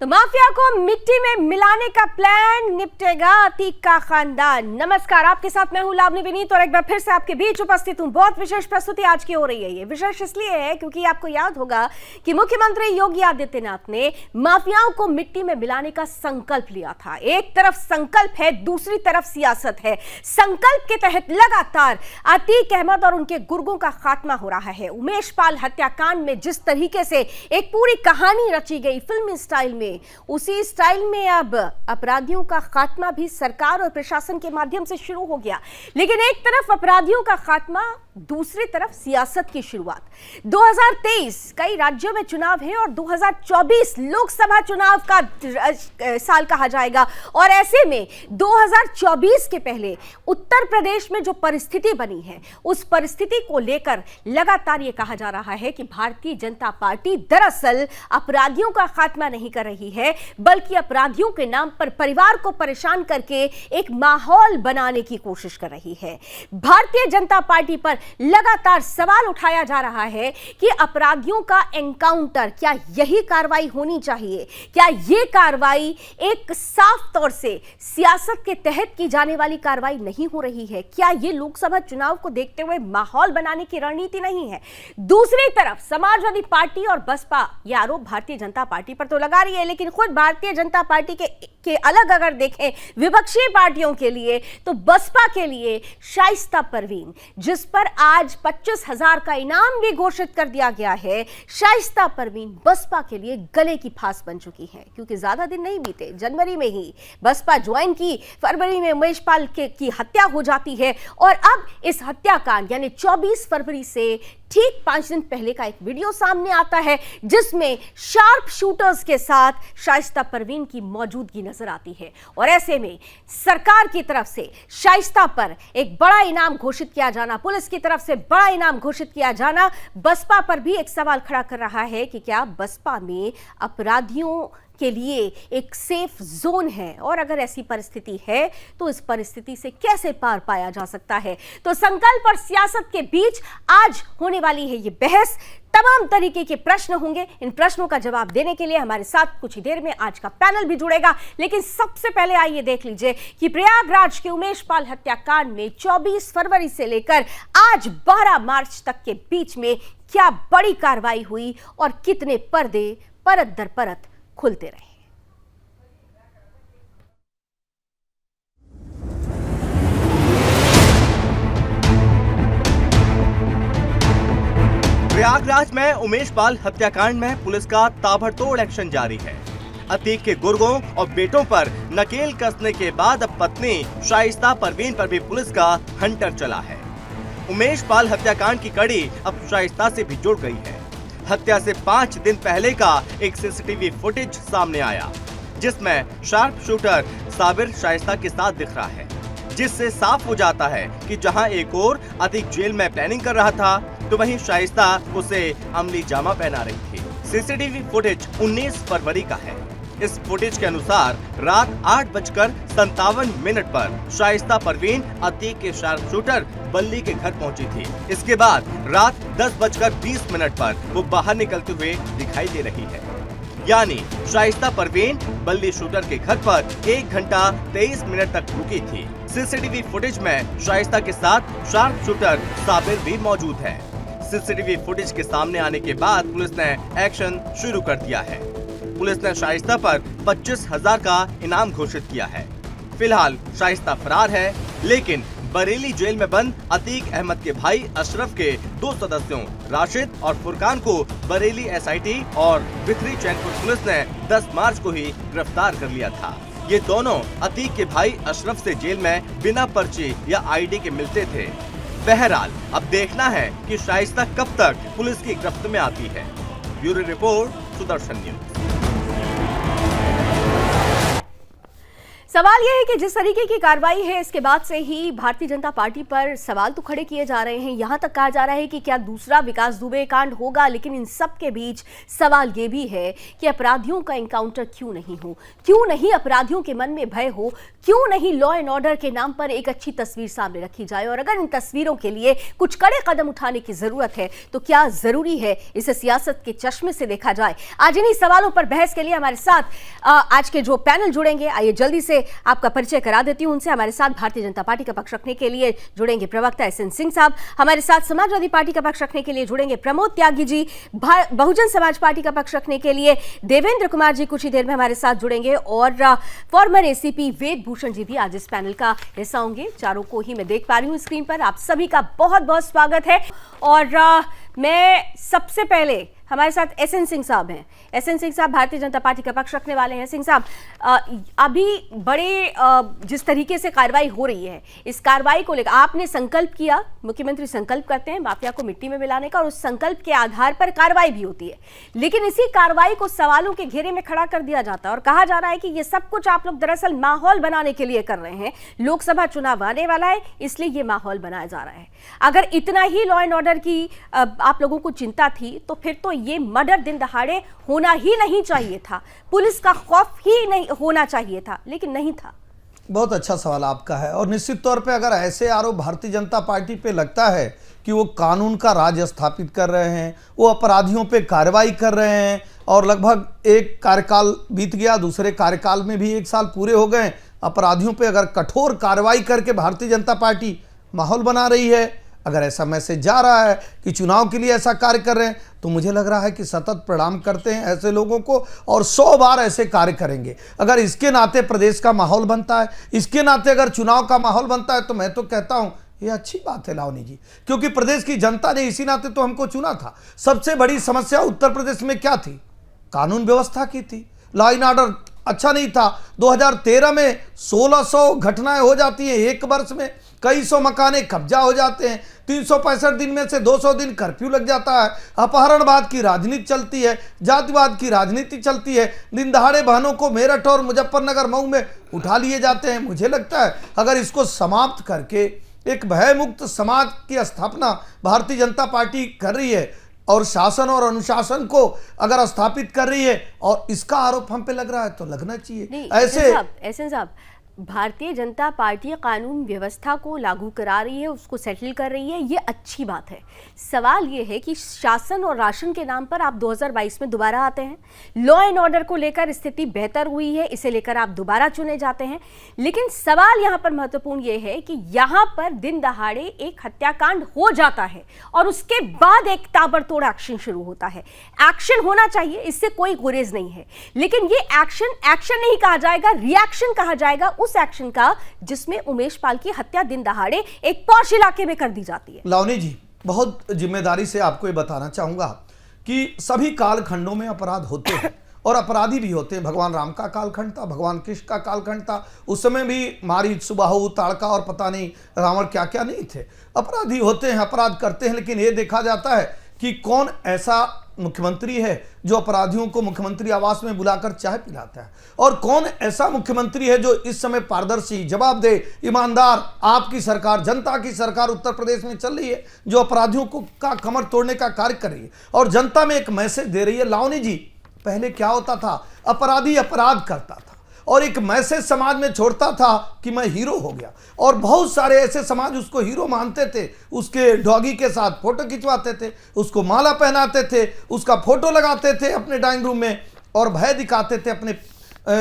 तो माफिया को मिट्टी में मिलाने का प्लान, निपटेगा अतीक का खानदान। नमस्कार, आपके साथ मैं हूं लावनी विनीत और एक बार फिर से आपके बीच उपस्थित हूं। बहुत विशेष प्रस्तुति आज की हो रही है। ये विशेष इसलिए है क्योंकि आपको याद होगा कि मुख्यमंत्री योगी आदित्यनाथ ने माफियाओं को मिट्टी में मिलाने का संकल्प लिया था। एक तरफ संकल्प है, दूसरी तरफ सियासत है। संकल्प के तहत लगातार अतीक अहमद और उनके गुर्गों का खात्मा हो रहा है। उमेश पाल हत्याकांड में जिस तरीके से एक पूरी कहानी रची गई फिल्मी स्टाइल में, उसी स्टाइल में अब अपराधियों का खात्मा भी सरकार और प्रशासन के माध्यम से शुरू हो गया। लेकिन एक तरफ अपराधियों का खात्मा, दूसरी तरफ सियासत की शुरुआत। 2023 कई राज्यों में चुनाव है और 2024 लोकसभा चुनाव का साल कहा जाएगा। और ऐसे में 2024 के पहले उत्तर प्रदेश में जो परिस्थिति बनी है, उस परिस्थिति को लेकर लगातार यह कहा जा रहा है कि भारतीय जनता पार्टी दरअसल अपराधियों का खात्मा नहीं कर रही है, बल्कि अपराधियों के नाम पर परिवार को परेशान करके एक माहौल बनाने की कोशिश कर रही है। भारतीय जनता पार्टी पर लगातार सवाल उठाया जा रहा है कि अपराधियों का एनकाउंटर, क्या यही कार्रवाई होनी चाहिए? क्या यह कार्रवाई एक साफ तौर से सियासत के तहत की जाने वाली कार्रवाई नहीं हो रही है? क्या यह लोकसभा चुनाव को देखते हुए माहौल बनाने की रणनीति नहीं है? दूसरी तरफ समाजवादी पार्टी और बसपा यह आरोप भारतीय जनता पार्टी पर तो लगा रही है, लेकिन खुद भारतीय जनता पार्टी के अलग अगर देखें विपक्षी पार्टियों के लिए, तो बसपा के लिए शाइस्ता परवीन, जिस पर आज 25,000 का इनाम भी घोषित कर दिया गया है, शाइस्ता परवीन बसपा के लिए गले की फांस बन चुकी है। क्योंकि ज्यादा दिन नहीं बीते, जनवरी में ही बसपा ज्वाइन की, फरवरी में उमेश पाल की हत्या हो जाती है और अब इस हत्याकांड यानी 24 फरवरी से ठीक 5 दिन पहले का एक वीडियो सामने आता है, जिसमें शार्प शूटर्स के साथ शाइस्ता परवीन की मौजूदगी नजर आती है। और ऐसे में सरकार की तरफ से शाइस्ता पर एक बड़ा इनाम घोषित किया जाना, पुलिस की तरफ से बड़ा इनाम घोषित किया जाना, बसपा पर भी एक सवाल खड़ा कर रहा है कि क्या बसपा में अपराधियों के लिए एक सेफ जोन है, और अगर ऐसी परिस्थिति है तो इस परिस्थिति से कैसे पार पाया जा सकता है? तो संकल्प और सियासत के बीच आज होने वाली है ये बहस। तमाम तरीके के प्रश्न होंगे। इन प्रश्नों का जवाब देने के लिए हमारे साथ कुछ ही देर में आज का पैनल भी जुड़ेगा। लेकिन सबसे पहले आइए देख लीजिए कि प्रयागराज के उमेश पाल हत्याकांड में 24 फरवरी से लेकर आज 12 मार्च तक के बीच में क्या बड़ी कार्रवाई हुई और कितने पर्दे परत दर परत खुलते रहे। प्रयागराज में उमेश पाल हत्याकांड में पुलिस का ताबड़तोड़ एक्शन जारी है। अतीक के गुर्गों और बेटों पर नकेल कसने के बाद अब पत्नी शाइस्ता परवीन पर भी पुलिस का हंटर चला है। उमेश पाल हत्याकांड की कड़ी अब शाइस्ता से भी जुड़ गई है। हत्या से 5 दिन पहले का एक सीसीटीवी फुटेज सामने आया, जिसमें शार्प शूटर साबिर शाइस्ता के साथ दिख रहा है, जिससे साफ हो जाता है कि जहां एक और अतीक जेल में प्लानिंग कर रहा था, तो वहीं शाइस्ता उसे अमली जामा पहना रही थी। सीसीटीवी फुटेज 19 फरवरी का है। इस फुटेज के अनुसार रात 8:57 पर शाइस्ता परवीन अतीक के शार्प शूटर बल्ली के घर पहुंची थी। इसके बाद रात 10:20 पर वो बाहर निकलते हुए दिखाई दे रही है। यानी शाइस्ता परवीन बल्ली शूटर के घर पर 1 घंटा 23 मिनट तक रुकी थी। सीसीटीवी फुटेज में शाइस्ता के साथ शार्प शूटर साबिर भी मौजूद है। सीसीटीवी फुटेज के सामने आने के बाद पुलिस ने एक्शन शुरू कर दिया है। पुलिस ने शाइस्ता पर 25,000 का इनाम घोषित किया है। फिलहाल शाइस्ता फरार है, लेकिन बरेली जेल में बंद अतीक अहमद के भाई अशरफ के 2 सदस्यों राशिद और फुरकान को बरेली एसआईटी और बिथरी चैनपुर पुलिस ने 10 मार्च को ही गिरफ्तार कर लिया था। ये दोनों अतीक के भाई अशरफ से जेल में बिना पर्ची या आईडी के मिलते थे। बहरहाल अब देखना है कि शाइस्ता कब तक पुलिस की गिरफ्त में आती है। Bureau report, Sudarshan news. सवाल यह है कि जिस तरीके की कार्रवाई है इसके बाद से ही भारतीय जनता पार्टी पर सवाल तो खड़े किए जा रहे हैं। यहां तक कहा जा रहा है कि क्या दूसरा विकास दुबे कांड होगा, लेकिन इन सब के बीच सवाल यह भी है कि अपराधियों का एनकाउंटर क्यों नहीं हो, क्यों नहीं अपराधियों के मन में भय हो, क्यों नहीं लॉ एंड ऑर्डर के नाम पर एक अच्छी तस्वीर सामने रखी जाए। और अगर इन तस्वीरों के लिए कुछ कड़े कदम उठाने की जरूरत है तो क्या जरूरी है इसे सियासत के चश्मे से देखा जाए। आज इन्हीं सवालों पर बहस के लिए हमारे साथ आज के जो पैनल जुड़ेंगे, आइए जल्दी से आपका परिचय करा देती हूं उनसे। हमारे साथ भारतीय जनता पार्टी का पक्ष रखने के लिए जुड़ेंगे प्रवक्ता एसएन सिंह साहब, हमारे साथ समाजवादी पार्टी का पक्ष रखने के लिए जुड़ेंगे प्रमोद त्यागी जी, बहुजन समाज पार्टी का पक्ष रखने के लिए देवेंद्र कुमार जी कुछ ही देर में हमारे साथ जुड़ेंगे और फॉर्मर एसीपी वेद भूषण जी भी आज इस पैनल का हिस्सा होंगे। चारों को ही मैं देख पा रही हूं स्क्रीन पर। आप सभी का बहुत बहुत स्वागत है। और मैं सबसे पहले हमारे साथ एसएन सिंह साहब हैं। एसएन सिंह साहब भारतीय जनता पार्टी का पक्ष रखने वाले हैं। सिंह साहब, अभी बड़े जिस तरीके से कार्रवाई हो रही है, इस कार्रवाई को लेकर आपने संकल्प किया, मुख्यमंत्री संकल्प करते हैं माफिया को मिट्टी में मिलाने का और उस संकल्प के आधार पर कार्रवाई भी होती है, लेकिन इसी कार्रवाई को सवालों के घेरे में खड़ा कर दिया जाता है और कहा जा रहा है कि ये सब कुछ आप लोग दरअसल माहौल बनाने के लिए कर रहे हैं। लोकसभा चुनाव आने वाला है, इसलिए ये माहौल बनाया जा रहा है। अगर इतना ही लॉ एंड ऑर्डर की आप लोगों को चिंता थी तो फिर तो ये मर्डर दिन दहाड़े होना ही नहीं चाहिए था, पुलिस का खौफ ही नहीं होना चाहिए था, लेकिन नहीं था। बहुत अच्छा सवाल आपका है और निश्चित तौर पे अगर ऐसे आरोप भारतीय जनता पार्टी पे लगता है कि वो कानून का राज स्थापित कर रहे हैं, वो अपराधियों पे कार्रवाई कर रहे हैं और लगभग एक कार्यकाल बीत गया, दूसरे कार्यकाल में भी 1 साल पूरे हो गए, अपराधियों पे अगर कठोर कार्रवाई करके भारतीय जनता पार्टी माहौल बना रही है, अगर ऐसा मैसेज जा रहा है कि चुनाव के लिए ऐसा कार्य कर रहे हैं, तो मुझे लग रहा है कि सतत प्रणाम करते हैं ऐसे लोगों को और 100 बार ऐसे कार्य करेंगे। अगर इसके नाते प्रदेश का माहौल बनता है, इसके नाते अगर चुनाव का माहौल बनता है, तो मैं तो कहता हूं ये अच्छी बात है लावनी जी, क्योंकि प्रदेश की जनता ने इसी नाते तो हमको चुना था। सबसे बड़ी समस्या उत्तर प्रदेश में क्या थी? कानून व्यवस्था की थी, लॉ एंड ऑर्डर अच्छा नहीं था। 2013 में 1600 घटनाएं हो जाती हैं एक वर्ष में, कई सौ मकाने कब्जा हो जाते हैं, 365 दिन में से 200 दिन कर्फ्यू लग जाता है, अपहरणवाद की राजनीति चलती है, जातिवाद की राजनीति चलती है, दिन दहाड़े बहनों को मेरठ और मुजफ्फरनगर मऊ में उठा लिए जाते हैं। मुझे लगता है अगर इसको समाप्त करके एक भयमुक्त समाज की स्थापना भारतीय जनता पार्टी कर रही है और शासन और अनुशासन को अगर स्थापित कर रही है और इसका आरोप हम पे लग रहा है तो लगना चाहिए। ऐसे साहब, भारतीय जनता पार्टी कानून व्यवस्था को लागू करा रही है, उसको सेटल कर रही है, ये अच्छी बात है। सवाल ये है कि शासन और राशन के नाम पर आप 2022 में दोबारा आते हैं, लॉ एंड ऑर्डर को लेकर स्थिति बेहतर हुई है, इसे लेकर आप दोबारा चुने जाते हैं, लेकिन सवाल यहां पर महत्वपूर्ण ये है कि यहां पर दिन दहाड़े एक हत्याकांड हो जाता है और उसके बाद एक ताबड़तोड़ एक्शन शुरू होता है। एक्शन होना चाहिए, इससे कोई गुरेज नहीं है, लेकिन ये एक्शन नहीं कहा जाएगा, रिएक्शन कहा जाएगा उस एक्शन का जिसमें उमेश पाल की हत्या दिन दहाड़े एक पॉश इलाके में कर दी जाती है। लावनी जी, बहुत जिम्मेदारी से आपको ये बताना चाहूंगा कि सभी कालखंडों में अपराध होते हैं और अपराधी भी होते हैं। भगवान राम का कालखंड था, भगवान कृष्ण का कालखंड था, उस समय भी मारीच, सुबाहु, ताड़का और पता नहीं रावण क्या क्या नहीं थे। अपराधी होते हैं, अपराध करते हैं, लेकिन ये देखा जाता है कि कौन ऐसा मुख्यमंत्री है जो अपराधियों को मुख्यमंत्री आवास में बुलाकर चाय पिलाता है और कौन ऐसा मुख्यमंत्री है जो इस समय पारदर्शी, जवाबदेह, ईमानदार, आपकी सरकार, जनता की सरकार उत्तर प्रदेश में चल रही है, जो अपराधियों को का कमर तोड़ने का कार्य कर रही है और जनता में एक मैसेज दे रही है। लावनी जी, पहले क्या होता था? अपराधी अपराध करता था और एक मैसेज समाज में छोड़ता था कि मैं हीरो हो गया और बहुत सारे ऐसे समाज उसको हीरो मानते थे, उसके डॉगी के साथ फोटो खिंचवाते थे, उसको माला पहनाते थे, उसका फोटो लगाते थे अपने ड्राइंग रूम में और भय दिखाते थे अपने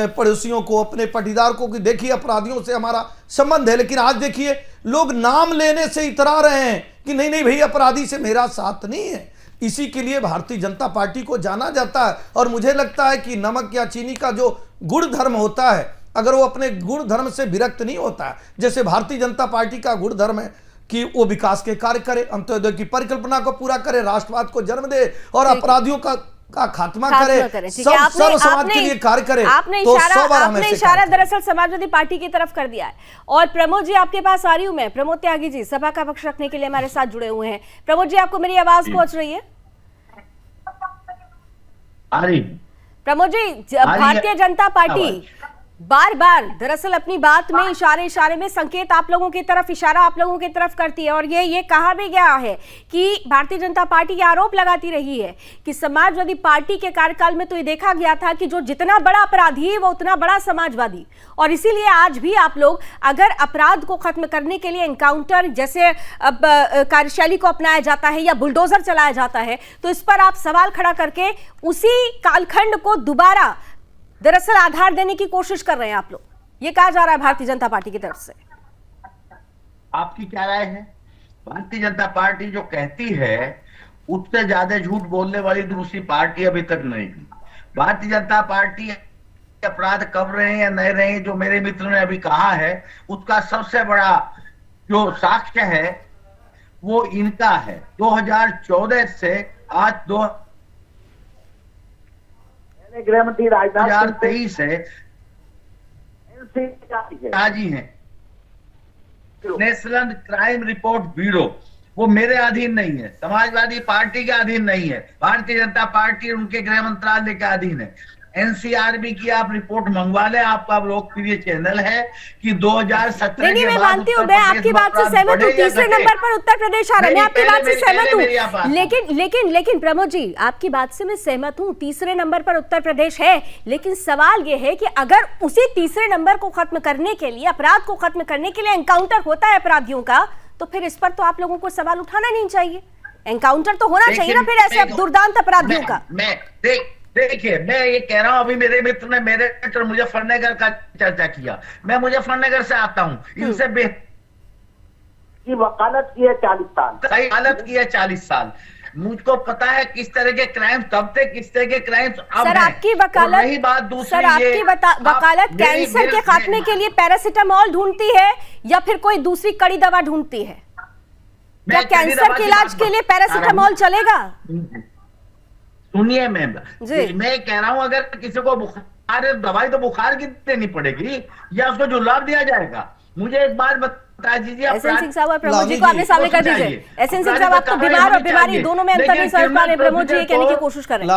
पड़ोसियों को, अपने पटीदार को कि देखिए अपराधियों से हमारा संबंध है। लेकिन आज देखिए लोग नाम लेने से इतरा रहे हैं कि नहीं नहीं भाई, अपराधी से मेरा साथ नहीं है। इसी के लिए भारतीय जनता पार्टी को जाना जाता है और मुझे लगता है कि नमक या चीनी का जो गुण धर्म होता है, अगर वो अपने गुण धर्म से विरक्त नहीं होता है, जैसे भारतीय जनता पार्टी का गुण धर्म है कि वो विकास के कार्य करे, अंत्योदय की परिकल्पना को पूरा करे, राष्ट्रवाद को जन्म दे और अपराधियों का खात्मा करे, सब समाज के लिए कार्य करे। आपने इशारा दरअसल समाजवादी पार्टी की तरफ कर दिया है। और प्रमोद जी, आपके पास आ रही हूं मैं। प्रमोद त्यागी जी सभा का पक्ष रखने के लिए हमारे साथ जुड़े हुए हैं। प्रमोद जी, आपको मेरी आवाज पहुंच रही है? प्रमोद जी, भारतीय जनता पार्टी बार बार दरअसल अपनी बात में इशारे इशारे में संकेत आप लोगों की तरफ, इशारा आप लोगों की तरफ करती है। और ये कहा भी गया है कि भारतीय जनता पार्टी ये आरोप लगाती रही है कि समाजवादी पार्टी के कार्यकाल में तो ये देखा गया था कि जो जितना बड़ा अपराधी है वो उतना बड़ा समाजवादी। और इसीलिए आज भी आप लोग अगर अपराध को खत्म करने के लिए एनकाउंटर जैसे अब कार्यशैली को अपनाया जाता है या बुलडोजर चलाया जाता है, तो इस पर आप सवाल खड़ा करके उसी कालखंड को दोबारा दरअसल आधार देने की कोशिश कर रहे हैं आप लोग। ये कहा जा रहा है भारतीय जनता पार्टी की तरफ से। आपकी क्या राय है? भारतीय जनता पार्टी जो कहती है उससे ज्यादा झूठ बोलने वाली दूसरी पार्टी अभी तक नहीं हुई। भारतीय जनता पार्टी अपराध कब रहे या नहीं रहे, जो मेरे मित्र ने अभी कहा है, उसका सबसे बड़ा जो साक्ष्य है वो इनका है। 2014 से आज गृह मंत्री राजनाथ 2023 है जी हैं। नेशनल क्राइम रिपोर्ट ब्यूरो वो मेरे अधीन नहीं है, समाजवादी पार्टी के अधीन नहीं है, भारतीय जनता पार्टी उनके गृह मंत्रालय के अधीन है। एनसीआरबी की आप रिपोर्ट मंगवा लें, आपका लोकप्रिय चैनल है कि 2017 नहीं, मैं मानती हूँ, मैं आपकी बात से सहमत हूँ। तीसरे नंबर पर उत्तर प्रदेश आ रहा है, मैं आपकी बात से सहमत हूँ। लेकिन प्रमोद जी, आपकी बात से मैं सहमत हूँ, तीसरे नंबर पर उत्तर प्रदेश है। लेकिन सवाल ये है कि अगर उसी तीसरे नंबर को खत्म करने के लिए, अपराध को खत्म करने के लिए एनकाउंटर होता है अपराधियों का, तो फिर इस पर तो आप लोगों को सवाल उठाना नहीं चाहिए। एनकाउंटर तो होना चाहिए ना फिर ऐसे दुर्दांत अपराधियों का। देखिए, मैं ये कह रहा हूं, अभी मेरे मित्र ने मेरे मुजफ्फरनगर का चर्चा किया, मैं मुजफ्फरनगर से आता हूं, इनसे की वकालत की है 40 साल, वकालत की है 40 साल। मुझको पता है किस तरह के क्राइम तब थे, किस तरह के क्राइम्स अब सर, आपकी वकालत, रही बात दूसरी, सर आपकी वकालत कैंसर के खात्मे के लिए पैरासिटामोल ढूंढती है या फिर कोई दूसरी कड़ी दवा ढूंढती है? क्या कैंसर के इलाज के लिए पैरासिटामोल चलेगा? सुनिए मैं कह रहा हूं, अगर किसी को बुखार, दवाई तो बुखार की देनी पड़ेगी या उसको जुलाब दिया जाएगा? मुझे एक बात बता दीजिए। एसएन सिंह साहब और प्रमोद जी को आपने सामने कर दीजिए। एसएन सिंह साहब, आप तो बीमार और बीमारी दोनों में अंतर नहीं समझ पा रहे। प्रमोद जी ये कहने की कोशिश कर रहे हैं।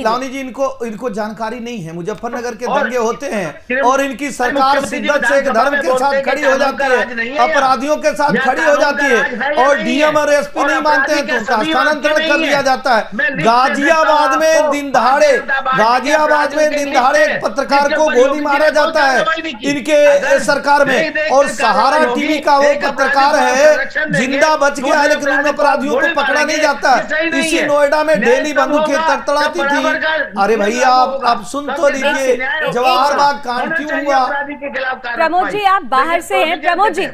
लावनी जी, इनको जानकारी नहीं है। मुजफ्फरनगर के दंगे होते हैं और इनकी सरकार शिद्दत से धर्म के साथ खड़ी हो जाती है, अपराधियों के साथ खड़ी हो जाती है, और डीएम और एसपी नहीं मानते हैं तो उनका स्थानांतरण कर दिया जाता है। गाजियाबाद में दिन दहाड़े एक पत्रकार को गोली मारा जाता है इनके सरकार में, और सहारा टीवी का वो पत्रकार है जिंदा बच गया है, लेकिन उन अपराधियों को पकड़ा नहीं जाता। इसी नोएडा में डेली बंदूकें तड़तड़ाती थी। अरे भैया, आप सुन तो लीजिए, जवाहर बाग कांड क्यों हुआ? प्रमोद जी, आप बाहर से हैं।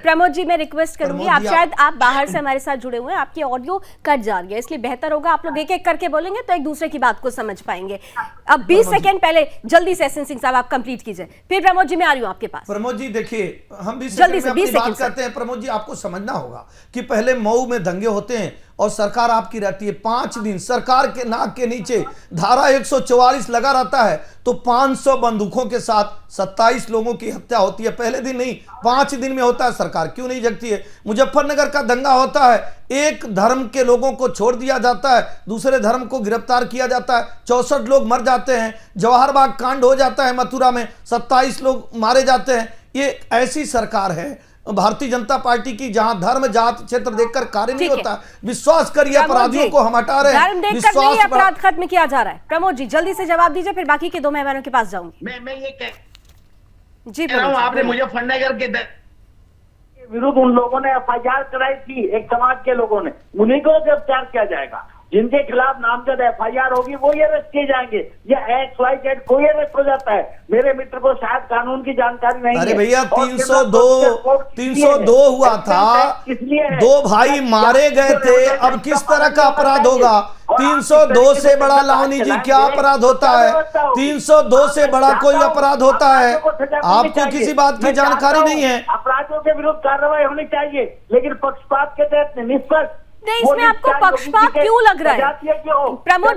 प्रमोद जी मैं रिक्वेस्ट करूंगी, आप शायद आप बाहर से हमारे साथ जुड़े हुए हैं, आपकी ऑडियो कट जा रही है, इसलिए बेहतर होगा आप लोग एक एक करके बोलेंगे तो एक दूसरे की बात को समझ पाएंगे। अब 20 सेकंड पहले जल्दी से एसएन सिंह साहब आप कंप्लीट कीजिए, फिर प्रमोद जी मैं आ रही हूँ आपके पास। प्रमोद जी देखिए, हम भी जल्दी से 20 बात करते हैं। प्रमोद जी, आपको समझना होगा कि पहले मऊ में दंगे होते हैं और सरकार आपकी रहती है। 5 दिन सरकार के नाक के नीचे धारा 144 लगा रहता है, तो 500 बंदूकों के साथ 27 लोगों की हत्या होती है। पहले दिन नहीं, 5 दिन में होता है। सरकार क्यों नहीं जगती है? मुजफ्फरनगर का दंगा होता है, एक धर्म के लोगों को छोड़ दिया जाता है, दूसरे धर्म को गिरफ्तार किया जाता है, 64 लोग मर जाते हैं। जवाहर बाग कांड हो जाता है मथुरा में, 27 लोग मारे जाते हैं। ये ऐसी सरकार है भारतीय जनता पार्टी की, जहां धर्म जात क्षेत्र देखकर कार्य नहीं होता। विश्वास करिए, अपराधियों को हम हटा रहे हैं, देखकर नहीं अपराध खत्म किया जा रहा है। प्रमोद जी जल्दी से जवाब दीजिए, फिर बाकी के 2 मेहमानों के पास जाऊंगी। मैं ये जी कह रहा हूं, आपने मुजफ्फरनगर के विरुद्ध उन लोगों ने एफआईआर कराई थी, एक समाज के लोगों ने, उन्हीं को गिरफ्तार किया जाएगा। जिनके खिलाफ नामजद एफआईआर होगी वो ये अरेस्ट किए जाएंगे, या XYZ कोई अरेस्ट हो जाता है। मेरे मित्र को शायद कानून की जानकारी नहीं है। अरे भैया, 302 हुआ था, 2 भाई मारे गए थे, अब किस तरह का अपराध होगा? 302 से बड़ा लावनी जी क्या अपराध होता है? 302 से बड़ा कोई अपराध होता है? आपको किसी बात की जानकारी नहीं है। अपराधियों के विरुद्ध कार्रवाई होनी चाहिए, लेकिन पक्षपात के तहत निष्पक्ष नहीं, इसमें आपको पक्षपात क्यों लग रहा है? प्रमोद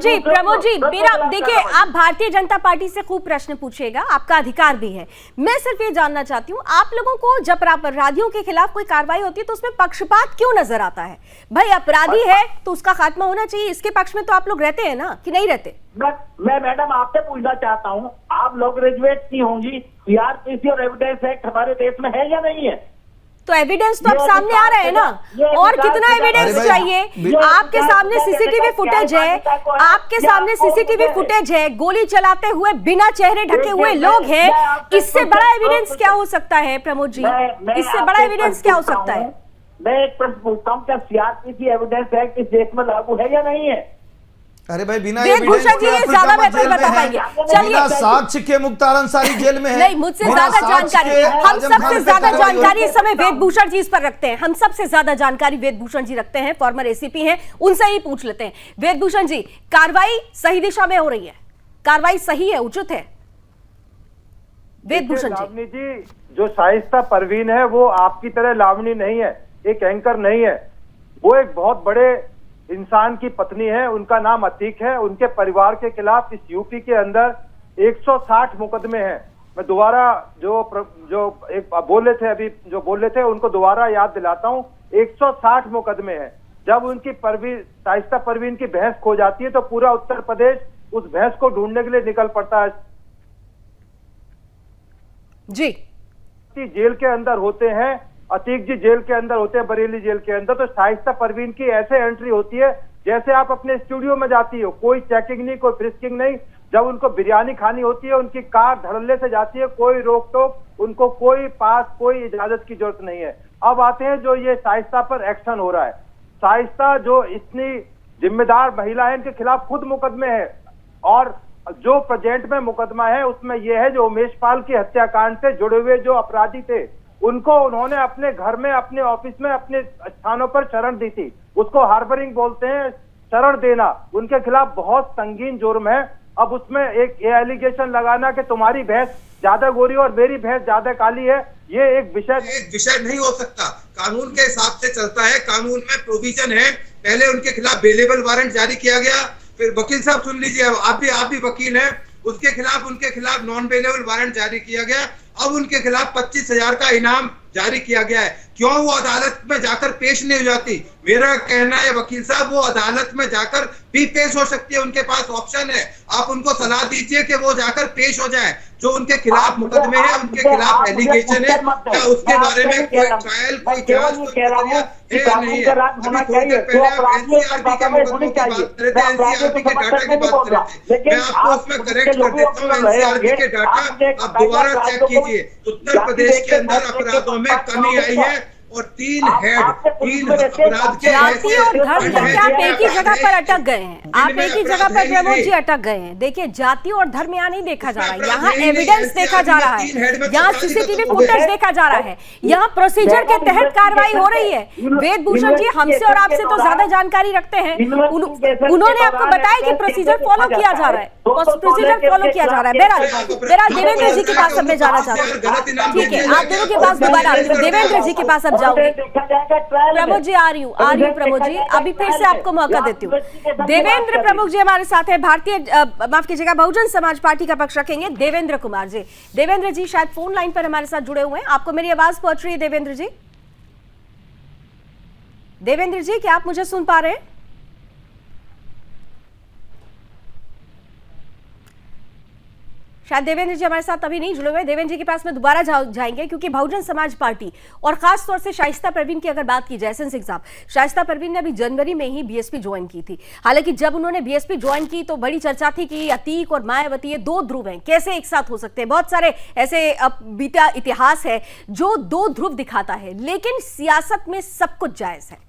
जी मेरा देखिए, आप भारतीय जनता पार्टी से खूब प्रश्न पूछिएगा, आपका अधिकार भी है। मैं सिर्फ ये जानना चाहती हूँ, आप लोगों को जब अपराधियों के खिलाफ कोई कार्रवाई होती है तो उसमें पक्षपात क्यों नजर आता है? भाई अपराधी है तो उसका खात्मा होना चाहिए, इसके पक्ष में तो आप लोग रहते हैं ना, कि नहीं रहते? मैं मैडम आपसे पूछना चाहता हूँ, आप लोग ग्रेजुएट की होंगी, सीआरपीसी और एविडेंस एक्ट हमारे देश में है या नहीं है? तो एविडेंस तो अब सामने आ रहा है ना, और कितना एविडेंस चाहिए? आपके सामने सीसीटीवी फुटेज है, आपके सामने सीसीटीवी फुटेज है, गोली चलाते हुए बिना चेहरे ढके हुए लोग हैं, इससे बड़ा एविडेंस क्या हो सकता है प्रमोद जी? इससे बड़ा एविडेंस क्या हो सकता है? मैं एक प्रश्न पूछता हूँ, क्या सीआरपीसी एविडेंस एक्ट इस देश में लागू है या नहीं है? अरे भाई बिना वेदभूषण जी ये ज्यादा बेहतर बता पाएंगे। बिना साक्ष्य के मुख्तार अंसारी जेल में है। नहीं, मुझसे ज्यादा जानकारी, हम सबसे ज्यादा जानकारी इस समय वेदभूषण जी इस पर रखते हैं, हम सबसे ज्यादा जानकारी वेदभूषण जी रखते हैं, फॉर्मर एसीपी हैं, उनसे ही पूछ लेते हैं। वेदभूषण जी, कार्रवाई सही दिशा में हो रही है, कार्रवाई सही है, उचित है? वेदभूषण लावनी जी, जो शाइस्ता परवीन है वो आपकी तरह लावनी नहीं है, एक एंकर नहीं है, वो एक बहुत बड़े इंसान की पत्नी है, उनका नाम अतीक है। उनके परिवार के खिलाफ इस यूपी के अंदर 160 मुकदमे हैं। मैं दोबारा जो एक बोले थे अभी जो बोले थे उनको दोबारा याद दिलाता हूँ, 160 मुकदमे हैं। जब उनकी शाइस्ता परवीन की भैंस खो जाती है तो पूरा उत्तर प्रदेश उस भैंस को ढूंढने के लिए निकल पड़ता है जी। जेल के अंदर होते हैं, अतीक जी जेल के अंदर होते हैं, बरेली जेल के अंदर, तो शाइस्ता परवीन की ऐसे एंट्री होती है जैसे आप अपने स्टूडियो में जाती हो, कोई चेकिंग नहीं, कोई फ्रिस्किंग नहीं। जब उनको बिरयानी खानी होती है, उनकी कार धड़ल्ले से जाती है, कोई रोक टोक, उनको कोई पास कोई इजाजत की जरूरत नहीं है। अब आते हैं जो ये शाइस्ता पर एक्शन हो रहा है। शाइस्ता जो इतनी जिम्मेदार महिला है, इनके खिलाफ खुद मुकदमे है, और जो प्रेजेंट में मुकदमा है उसमें यह है जो उमेश पाल की हत्याकांड से जुड़े हुए जो अपराधी थे उनको उन्होंने अपने घर में, अपने ऑफिस में, अपने स्थानों पर शरण दी थी। उसको हार्बरिंग बोलते हैं, शरण देना। उनके खिलाफ बहुत संगीन जुर्म है। अब उसमें एक ये एलिगेशन लगाना कि तुम्हारी भैंस ज्यादा गोरी और मेरी भैंस ज्यादा काली है, ये एक विषय नहीं हो सकता। कानून के हिसाब से चलता है, कानून में प्रोविजन है। पहले उनके खिलाफ बेलेबल वारंट जारी किया गया, फिर वकील साहब सुन लीजिए, आप भी वकील हैं, उनके खिलाफ नॉन बेलेबल वारंट जारी किया गया। अब उनके खिलाफ 25,000 का इनाम जारी किया गया है। क्यों वो अदालत में जाकर पेश नहीं हो जाती? मेरा कहना है वकील साहब, वो अदालत में जाकर भी पेश हो सकती है, उनके पास ऑप्शन है। आप उनको सलाह दीजिए कि वो जाकर पेश हो जाए। जो उनके खिलाफ मुकदमे हैं, उनके खिलाफ एलिगेशन है, क्या उसके बारे में कोई ट्रायल, कोई जांच नहीं है? अभी थोड़ी देर पहले आप एनसीआरबी के मुकदमों की बात कर रहे थे, एनसीआरबी के डाटा की बात कर रहे थे। मैं आपको उसमें करेक्ट कर देता हूँ, एनसीआरबी के डाटा आप दोबारा चेक कीजिए। उत्तर प्रदेश के अंदर अपराधों में कमी आई है, और 3 अपराध के जाति और धर्म तक आप एक ही जगह पर अटक गए हैं, आप एक ही जगह पर प्रमोद जी अटक गए हैं। देखिए, जाति और धर्म यहाँ नहीं देखा जा रहा है, यहाँ एविडेंस देखा जा रहा है, यहाँ सीसीटीवी फुटेज देखा जा रहा है, यहाँ प्रोसीजर के तहत कार्रवाई हो रही है। वेदभूषण जी हमसे और आपसे तो ज्यादा जानकारी रखते हैं, उन्होंने आपको बताया कि प्रोसीजर फॉलो किया जा रहा है, प्रोसीजर फॉलो किया जा रहा है। बहरहाल देवेंद्र जी के पास अब मैं जाना चाहता हूँ। ठीक है, आप दोनों के पास दोबारा देवेंद्र जी के पास अब जाऊंगी। प्रमोद जी आ रही हूँ प्रमोद जी, अभी फिर से आपको मौका देती हूँ। देवेंद्र प्रमुख जी हमारे साथ है, माफ कीजिएगा, बहुजन समाज पार्टी का पक्ष रखेंगे देवेंद्र कुमार जी। देवेंद्र जी शायद फोन लाइन पर हमारे साथ जुड़े हुए हैं, आपको मेरी आवाज पहुंच रही है देवेंद्र जी? देवेंद्र जी, क्या आप मुझे सुन पा रहे हैं? शायद देवेंद्र जी हमारे साथ अभी नहीं जुड़े हुए। देवेंद्र जी के पास में दोबारा जाएंगे, क्योंकि बहुजन समाज पार्टी और खास तौर से शाइस्ता परवीन की अगर बात की जाए, एहसन सिंह साहब, शाइस्ता परवीन ने अभी जनवरी में ही बीएसपी ज्वाइन की थी। हालांकि जब उन्होंने बीएसपी ज्वाइन की तो बड़ी चर्चा थी कि अतीक और मायावती ये 2 ध्रुव हैं, कैसे एक साथ हो सकते हैं। बहुत सारे ऐसे बीता इतिहास है जो 2 ध्रुव दिखाता है, लेकिन सियासत में सब कुछ जायज है।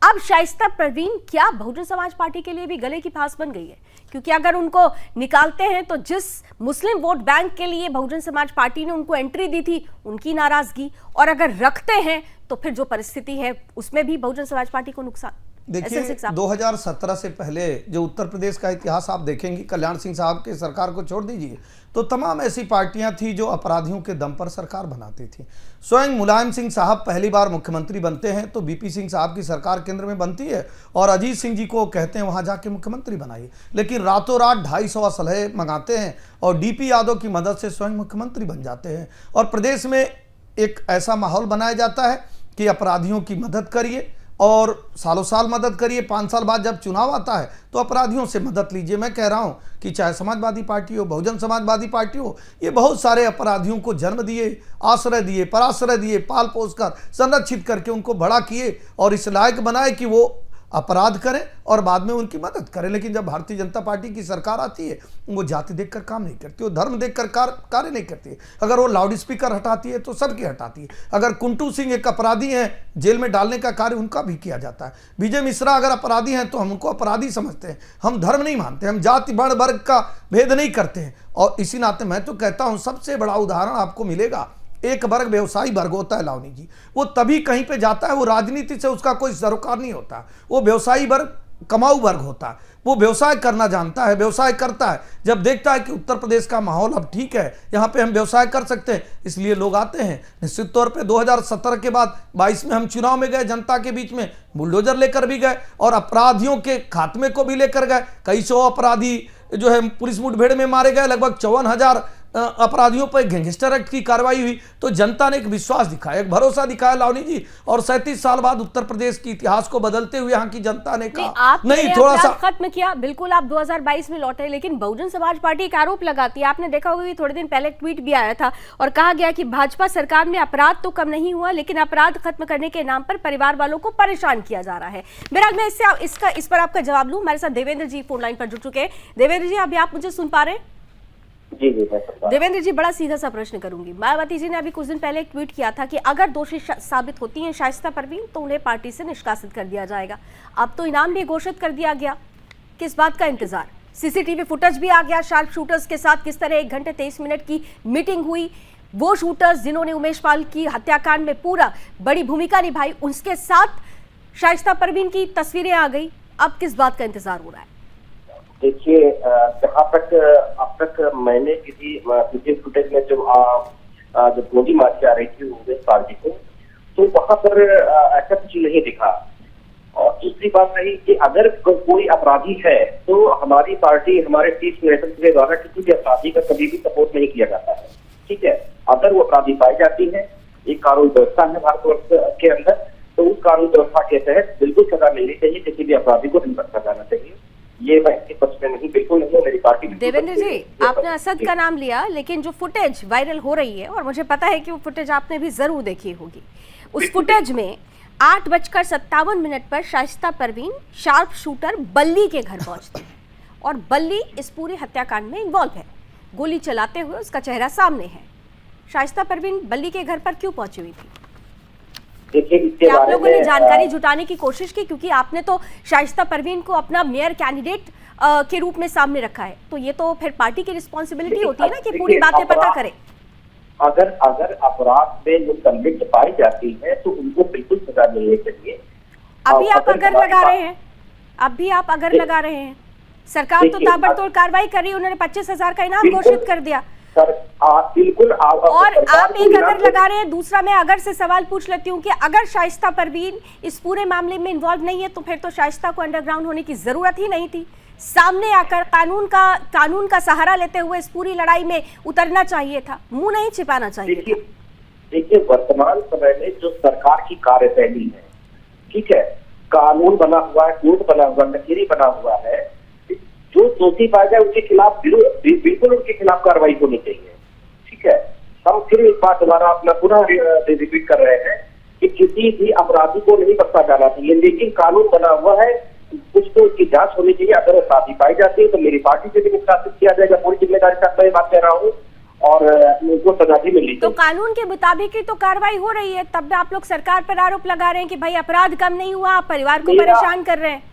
अब शाइस्ता परवीन क्या बहुजन समाज पार्टी के लिए भी गले की फांस बन गई है? क्योंकि अगर उनको निकालते हैं तो जिस मुस्लिम वोट बैंक के लिए बहुजन समाज पार्टी ने उनको एंट्री दी थी, उनकी नाराजगी, और अगर रखते हैं तो फिर जो परिस्थिति है उसमें भी बहुजन समाज पार्टी को नुकसान। देखिए, एसएन साहब। 2017 से पहले जो उत्तर प्रदेश का इतिहास आप देखेंगे, कल्याण सिंह साहब के सरकार को छोड़ दीजिए, तो तमाम ऐसी पार्टियां थी जो अपराधियों के दम पर सरकार बनाती थी। स्वयं मुलायम सिंह साहब पहली बार मुख्यमंत्री बनते हैं तो बीपी सिंह साहब की सरकार केंद्र में बनती है और अजीत सिंह जी को कहते हैं वहां जाके मुख्यमंत्री बनाइए, लेकिन रातों रात 250 असलहे मंगाते हैं और डीपी यादव की मदद से स्वयं मुख्यमंत्री बन जाते हैं और प्रदेश में एक ऐसा माहौल बनाया जाता है कि अपराधियों की मदद करिए और सालों साल मदद करिए, 5 साल बाद जब चुनाव आता है तो अपराधियों से मदद लीजिए। मैं कह रहा हूं कि चाहे समाजवादी पार्टी हो, बहुजन समाजवादी पार्टी हो, ये बहुत सारे अपराधियों को जन्म दिए, आश्रय दिए, पराश्रय दिए, पाल पोस कर संरक्षित करके उनको बड़ा किए और इस लायक बनाए कि वो अपराध करें और बाद में उनकी मदद करें। लेकिन जब भारतीय जनता पार्टी की सरकार आती है वो जाति देखकर काम नहीं करती, वो धर्म देखकर कार्य नहीं करती है। अगर वो लाउड स्पीकर हटाती है तो सबकी हटाती है। अगर कुंटू सिंह एक अपराधी हैं, जेल में डालने का कार्य उनका भी किया जाता है। विजय मिश्रा अगर अपराधी हैं तो हम उनको अपराधी समझते हैं। हम धर्म नहीं मानते, हम जाति वर्ण वर्ग का भेद नहीं करते हैं। और इसी नाते मैं तो कहता हूँ सबसे बड़ा उदाहरण आपको मिलेगा, एक वर्ग व्यवसायी वर्ग होता है लावनी जी, वो तभी कहीं पे जाता है, वो राजनीति से उसका कोई सरोकार नहीं होता, वो व्यवसायी वर्ग कमाऊ वर्ग होता है, वो व्यवसाय करना जानता है, व्यवसाय करता है। जब देखता है कि उत्तर प्रदेश का माहौल अब ठीक है, यहाँ पे हम व्यवसाय कर सकते हैं, इसलिए लोग आते हैं। निश्चित तौर पे 2017 के बाद 22 में हम चुनाव में गए, जनता के बीच में बुलडोजर लेकर भी गए और अपराधियों के खात्मे को भी लेकर गए। कई सौ अपराधी जो है पुलिस मुठभेड़ में मारे गए, लगभग 54,000 अपराधियों पर गैंगस्टर एक्ट की कार्रवाई हुई। तो जनता ने एक विश्वास दिखाया, एक भरोसा दिखाया लावनी जी, और 37 साल बाद उत्तर प्रदेश के इतिहास को बदलते हुए यहाँ की जनता ने कहा नहीं, थोड़ा सा खत्म किया। बिल्कुल आप 2022 में लौटे, लेकिन बहुजन समाज पार्टी एक आरोप लगाती है। आपने देखा होगा कि थोड़े दिन पहले ट्वीट भी आया था और कहा गया कि भाजपा सरकार में अपराध तो कम नहीं हुआ, लेकिन अपराध खत्म करने के नाम पर परिवार वालों को परेशान किया जा रहा है। बहरहाल मैं इस पर आपका जवाब लूं। हमारे साथ देवेंद्र जी फोन लाइन पर जुड़ चुके हैं। देवेंद्र जी, अभी आप मुझे सुन पा रहे हैं? जी। देवेंद्र जी, बड़ा सीधा सा प्रश्न करूंगी। मायावती जी ने अभी कुछ दिन पहले एक ट्वीट किया था कि अगर दोषी साबित होती हैं शाइस्ता परवीन तो उन्हें पार्टी से निष्कासित कर दिया जाएगा। अब तो इनाम भी घोषित कर दिया गया, किस बात का इंतजार? सीसीटीवी फुटेज भी आ गया, शार्प शूटर्स के साथ किस तरह 1 घंटे 23 मिनट की मीटिंग हुई। वो शूटर्स जिन्होंने उमेश पाल की हत्याकांड में पूरा बड़ी भूमिका निभाई, उनके साथ शाइस्ता परवीन की तस्वीरें आ गई। अब किस बात का इंतजार हो रहा है? देखिए, जहाँ तक अब तक मैंने किसी फुटेज में जब गोली मार के आ रही थी उमेश पाल जी को, तो वहां पर ऐसा कुछ नहीं दिखा। और दूसरी बात रही कि अगर कोई अपराधी है तो हमारी पार्टी, हमारे चीफ नेतृत्व के द्वारा किसी भी अपराधी का कभी भी सपोर्ट नहीं किया जाता है। ठीक है, अगर वो अपराधी पाई जाती है, एक कानून व्यवस्था है भारतवर्ष के अंदर, तो उस कानून व्यवस्था के तहत बिल्कुल सजा मिलनी चाहिए, किसी भी अपराधी को नहीं रखा जाना चाहिए। ये मैं इसके पक्ष में नहीं, बिल्कुल नहीं है मेरी पार्टी। देवेंद्र जी, आपने असद का नाम लिया, लेकिन जो फुटेज वायरल हो रही है, और मुझे पता है कि वो फुटेज आपने भी जरूर देखी होगी, उस फुटेज में 8:57 पर शाइस्ता परवीन शार्प शूटर बल्ली के घर पहुंचते हैं और बल्ली इस पूरे हत्याकांड में इन्वॉल्व है। गोली चलाते हुए उसका चेहरा सामने है। शाइस्ता परवीन बल्ली के घर पर क्यों पहुंची हुई थी? क्या आप लोगों ने जानकारी जुटाने की कोशिश की? क्योंकि आपने तो शाइस्ता परवीन को अपना मेयर कैंडिडेट के रूप में सामने रखा है, तो ये तो फिर पार्टी की रिस्पॉन्सिबिलिटी होती है ना कि पूरी बातें पता करें। अगर अपराध में जो संलिप्त पाई जाती है तो उनको बिल्कुल सजा मिलनी चाहिए। अभी आप अगर लगा रहे हैं, सरकार तो ताबड़तोड़ कार्रवाई कर रही है, उन्होंने 25,000 का इनाम घोषित कर दिया। बिल्कुल। और आप एक अगर लगा रहे हैं, दूसरा मैं अगर से सवाल पूछ लेती हूँ कि अगर शाइस्ता परवीन इस पूरे मामले में इन्वॉल्व नहीं है तो फिर तो शाइस्ता को अंडरग्राउंड होने की जरूरत ही नहीं थी। सामने आकर कानून का सहारा लेते हुए इस पूरी लड़ाई में उतरना चाहिए था, मुंह नहीं छिपाना चाहिए था। देखिए, वर्तमान समय में जो सरकार की कार्यशैली है, ठीक है, कानून बना हुआ है, कोर्ट बना हुआ है, कचहरी बना हुआ है, जो दोषी पाया जाए उनके खिलाफ बिल्कुल उनके खिलाफ कार्रवाई होनी चाहिए। ठीक है, हम फिर एक बात दोबारा अपना पुनः रिपीट कर रहे हैं कि किसी भी अपराधी को नहीं बख्शा जाना चाहिए, लेकिन कानून बना हुआ है, कुछ तो उसकी जांच होनी चाहिए। अगर अपराधी पाई जाती है तो मेरी पार्टी से भी निष्कासित किया जाएगा, पूरी जिम्मेदारी के साथ मैं बात कर रहा हूँ, और उनको सजा भी मिलनी चाहिए। तो कानून के मुताबिक ही तो कार्रवाई हो रही है, तब भी आप लोग सरकार पर आरोप लगा रहे हैं कि भाई अपराध कम नहीं हुआ, आप परिवार को परेशान कर रहे हैं।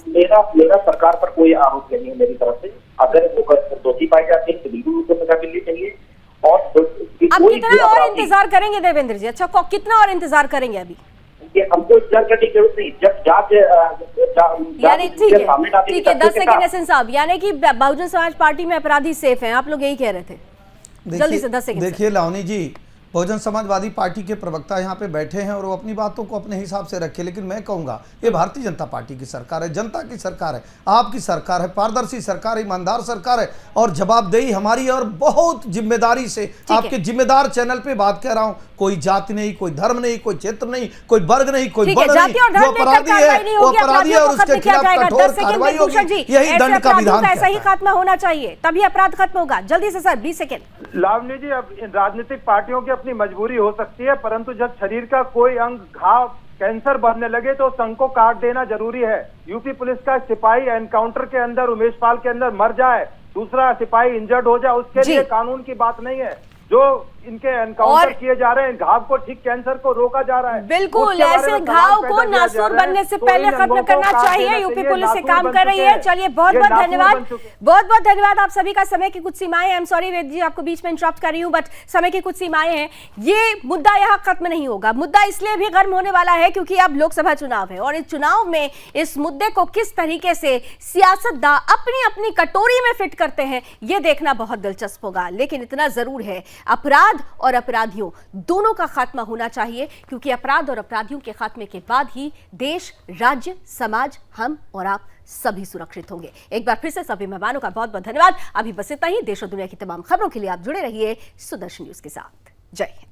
मेरा सरकार पर कोई आरोप नहीं है मेरी तरफ से। अगर वो दोषी पाई जाती है तो बिल्कुल उनको सजा मिलनी चाहिए। और अब कितना और इंतजार करेंगे देवेंद्र जी? अच्छा, कितना और इंतजार करेंगे? अभी कि हमको इंतजार करने की जरूरत नहीं, जब यानी ठीक है, ठीक है, 10 सेकंड है। एहसन साहब, यानी कि बहुजन समाज पार्टी में अपराधी सेफ हैं, आप लोग यही कह रहे थे। जल्दी से 10 सेकंड। देखिए लावनी जी, बहुजन समाजवादी पार्टी के प्रवक्ता यहाँ पे बैठे हैं और वो अपनी बातों को अपने हिसाब से रखे, लेकिन मैं कहूँगा ये भारतीय जनता पार्टी की सरकार है, जनता की सरकार है, आपकी सरकार है, पारदर्शी सरकार है, ईमानदार सरकार है और जवाबदेही हमारी और बहुत जिम्मेदारी से आपके जिम्मेदार चैनल पे बात कर रहा हूँ। कोई जाति नहीं, कोई धर्म नहीं, कोई क्षेत्र नहीं, कोई वर्ग नहीं, कोई बल नहीं, जो अपराधी है वो अपराधी है और उसके खिलाफ कठोर कार्रवाई होगी। यही दंड का विधान ऐसा ही खात्मा होना चाहिए, तभी अपराध खत्म होगा। जल्दी से सर 20 सेकंड। लावनी जी, अब इन राजनीतिक पार्टियों की अपनी मजबूरी हो सकती है, परंतु जब शरीर का कोई अंग घाव कैंसर बनने लगे तो उस अंग को काट देना जरूरी है। यूपी पुलिस का सिपाही एनकाउंटर के अंदर उमेश पाल के अंदर मर जाए, दूसरा सिपाही इंजर्ड हो जाए, उसके लिए कानून की बात नहीं है। जो इनके एनकाउंटर किए जा रहे हैं, घाव को ठीक, कैंसर को रोका जा रहा है। बिल्कुल, ऐसे घाव को नासूर बनने से पहले खत्म करना चाहिए। यूपी पुलिस से काम कर रही है। चलिए, बहुत बहुत धन्यवाद, बहुत बहुत धन्यवाद आप सभी का। समय की कुछ सीमाएं, आई एम सॉरी वेद जी, आपको बीच में इंटरप्ट कर रही हूं, बट समय की कुछ सीमाएं हैं। ये मुद्दा यहाँ खत्म नहीं होगा। मुद्दा इसलिए भी गर्म होने वाला है क्योंकि अब लोकसभा चुनाव है और इस चुनाव में इस मुद्दे को किस तरीके से सियासतदान अपनी अपनी कटोरी में फिट करते हैं, ये देखना बहुत दिलचस्प होगा। लेकिन इतना जरूर है, अपराध और अपराधियों दोनों का खात्मा होना चाहिए, क्योंकि अपराध और अपराधियों के खात्मे के बाद ही देश, राज्य, समाज, हम और आप सभी सुरक्षित होंगे। एक बार फिर से सभी मेहमानों का बहुत बहुत धन्यवाद। अभी बस इतना ही। देश और दुनिया की तमाम खबरों के लिए आप जुड़े रहिए सुदर्शन न्यूज के साथ। जय हिंद।